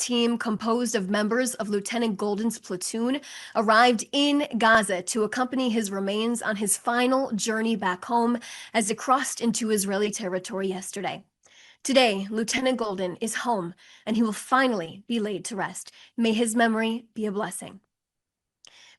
team composed of members of Lieutenant Golden's platoon arrived in Gaza to accompany his remains on his final journey back home as it crossed into Israeli territory yesterday. Today, Lieutenant Golden is home, and he will finally be laid to rest. May his memory be a blessing.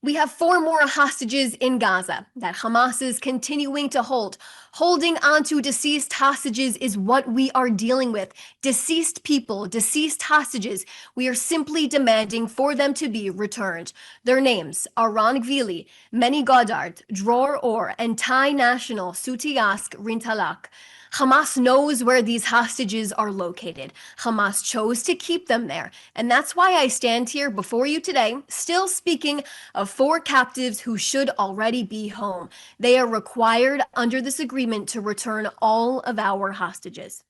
We have 4 more hostages in Gaza that Hamas is continuing to hold. Holding on to deceased hostages is what we are dealing with. Deceased people, deceased hostages. We are simply demanding for them to be returned. Their names are Ron Gvili, Meni Goddard, Dror Or, and Thai national Sutiask Rintalak. Hamas knows where these hostages are located. Hamas chose to keep them there. And that's why I stand here before you today, still speaking of 4 captives who should already be home. They are required under this agreement to return all of our hostages.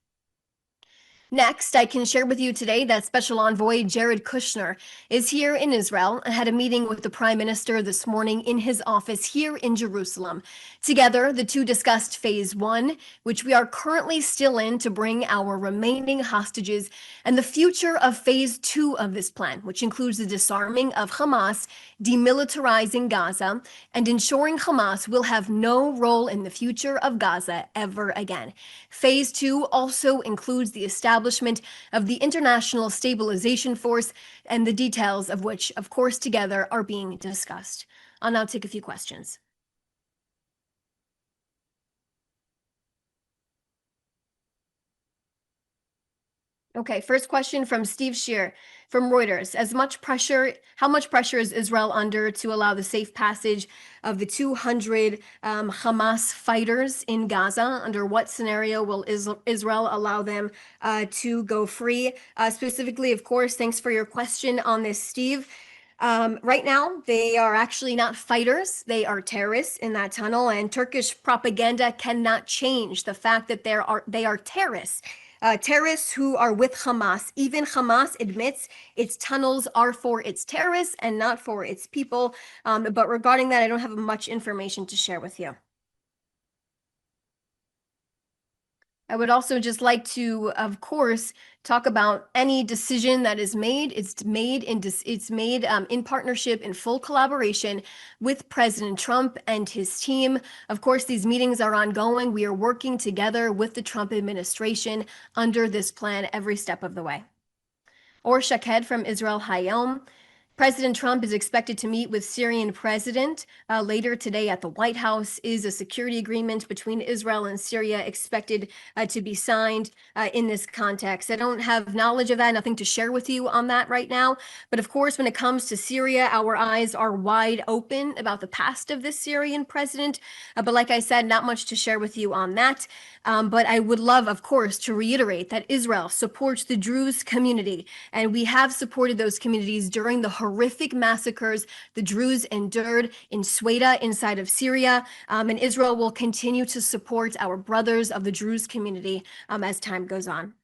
Next, I can share with you today that Special Envoy Jared Kushner is here in Israel and had a meeting with the Prime Minister this morning in his office here in Jerusalem. Together, the two discussed Phase 1, which we are currently still in to bring our remaining hostages, and the future of Phase 2 of this plan, which includes the disarming of Hamas, demilitarizing Gaza, and ensuring Hamas will have no role in the future of Gaza ever again. Phase 2 also includes the establishment of the International Stabilization Force, and the details of which, of course, together are being discussed. I'll now take a few questions. Okay, first question from Steve Shear from Reuters. How much pressure is Israel under to allow the safe passage of the 200 Hamas fighters in Gaza? Under what scenario will Israel allow them to go free? Specifically, of course, thanks for your question on this, Steve. Right now, they are actually not fighters. They are terrorists in that tunnel, and Turkish propaganda cannot change the fact that they are terrorists. Terrorists who are with Hamas. Even Hamas admits its tunnels are for its terrorists and not for its people. But regarding that, I don't have much information to share with you. I would also just like to, of course, talk about any decision that is made. It's made in partnership, in full collaboration with President Trump and his team. Of course, these meetings are ongoing. We are working together with the Trump administration under this plan every step of the way. Or Shaked from Israel Hayom. President Trump is expected to meet with Syrian President later today at the White House. Is a security agreement between Israel and Syria expected to be signed in this context? I don't have knowledge of that, nothing to share with you on that right now. But of course, when it comes to Syria, our eyes are wide open about the past of this Syrian president. But like I said, not much to share with you on that. But I would love, of course, to reiterate that Israel supports the Druze community, and we have supported those communities during the horrific massacres the Druze endured in Sweda inside of Syria, and Israel will continue to support our brothers of the Druze community as time goes on.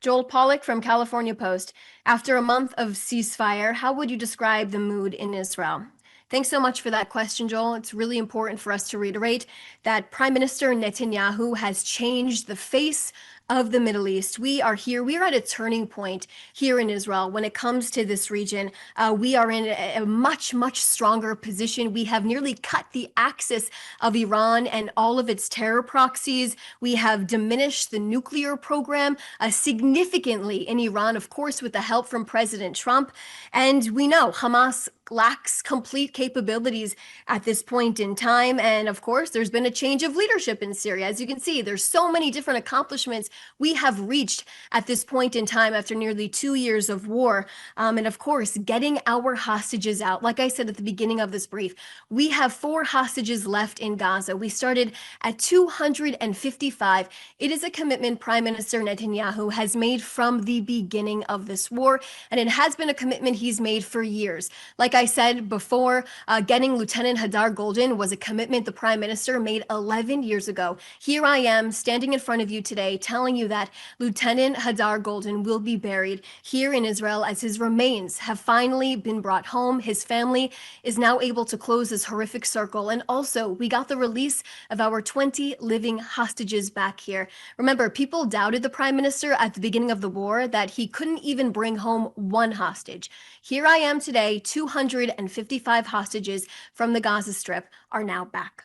Joel Pollack from California Post. After a month of ceasefire, how would you describe the mood in Israel? Thanks so much for that question, Joel. It's really important for us to reiterate that Prime Minister Netanyahu has changed the face of the Middle East. We are at a turning point here in Israel when it comes to this region. We are in a much, much stronger position. We have nearly cut the axis of Iran and all of its terror proxies. We have diminished the nuclear program significantly in Iran, of course, with the help from President Trump. And we know Hamas lacks complete capabilities at this point in time. And of course, there's been a change of leadership in Syria. As you can see, there's so many different accomplishments we have reached at this point in time after nearly 2 years of war. And of course, getting our hostages out. Like I said at the beginning of this brief, we have 4 hostages left in Gaza. We started at 255. It is a commitment Prime Minister Netanyahu has made from the beginning of this war. And it has been a commitment he's made for years. Like I said before, getting Lieutenant Hadar Golden was a commitment the Prime Minister made 11 years ago. Here I am standing in front of you today telling telling you that Lieutenant Hadar Golden will be buried here in Israel as his remains have finally been brought home. His family is now able to close this horrific circle. And also, we got the release of our 20 living hostages back here. Remember, people doubted the prime minister at the beginning of the war that he couldn't even bring home one hostage. Here I am today, 255 hostages from the Gaza Strip are now back.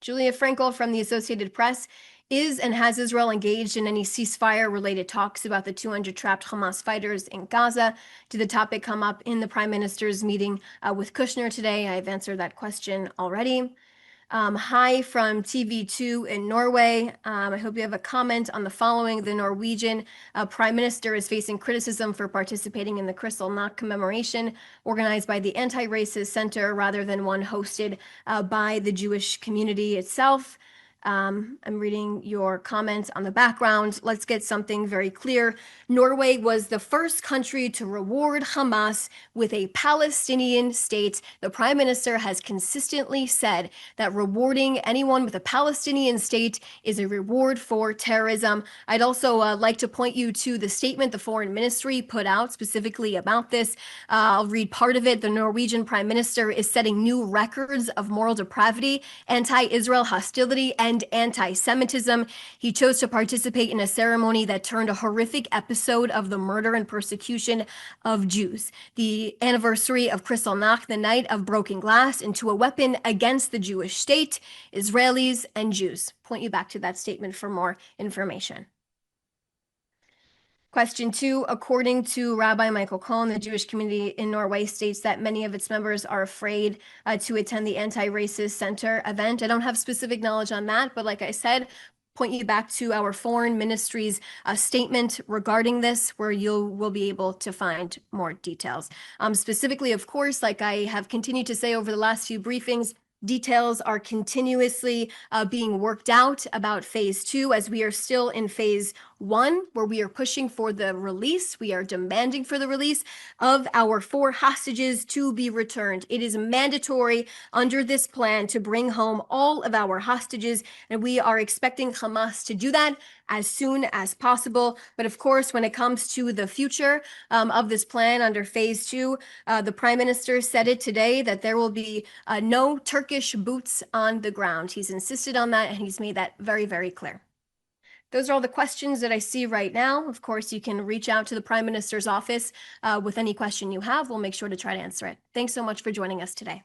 Julia Frankel from the Associated Press: is and has Israel engaged in any ceasefire-related talks about the 200 trapped Hamas fighters in Gaza? Did the topic come up in the Prime Minister's meeting with Kushner today? I've answered that question already. Hi from TV2 in Norway. I hope you have a comment on the following. The Norwegian Prime Minister is facing criticism for participating in the Kristallnacht commemoration organized by the Anti-Racist Center rather than one hosted by the Jewish community itself. I'm reading your comments on the background. Let's get something very clear. Norway was the first country to reward Hamas with a Palestinian state. The Prime Minister has consistently said that rewarding anyone with a Palestinian state is a reward for terrorism. I'd also like to point you to the statement the Foreign Ministry put out specifically about this. I'll read part of it. The Norwegian Prime Minister is setting new records of moral depravity, anti-Israel hostility, and anti-Semitism. He chose to participate in a ceremony that turned a horrific episode of the murder and persecution of Jews, the anniversary of Kristallnacht, the night of broken glass, into a weapon against the Jewish state, Israelis, and Jews. Point you back to that statement for more information. Question 2, according to Rabbi Michael Cohen, the Jewish community in Norway states that many of its members are afraid to attend the Anti-Racist Center event. I don't have specific knowledge on that, but like I said, point you back to our foreign ministry's statement regarding this, where you will be able to find more details. Specifically, of course, like I have continued to say over the last few briefings, details are continuously being worked out about phase 2, as we are still in phase 1, where we are pushing for the release. We are demanding for the release of our 4 hostages to be returned. It is mandatory under this plan to bring home all of our hostages, and we are expecting Hamas to do that as soon as possible. But of course, when it comes to the future of this plan under phase 2, the Prime Minister said it today that there will be no Turkish boots on the ground. He's insisted on that, and he's made that very, very clear. Those are all the questions that I see right now. Of course, you can reach out to the Prime Minister's office with any question you have. We'll make sure to try to answer it. Thanks so much for joining us today.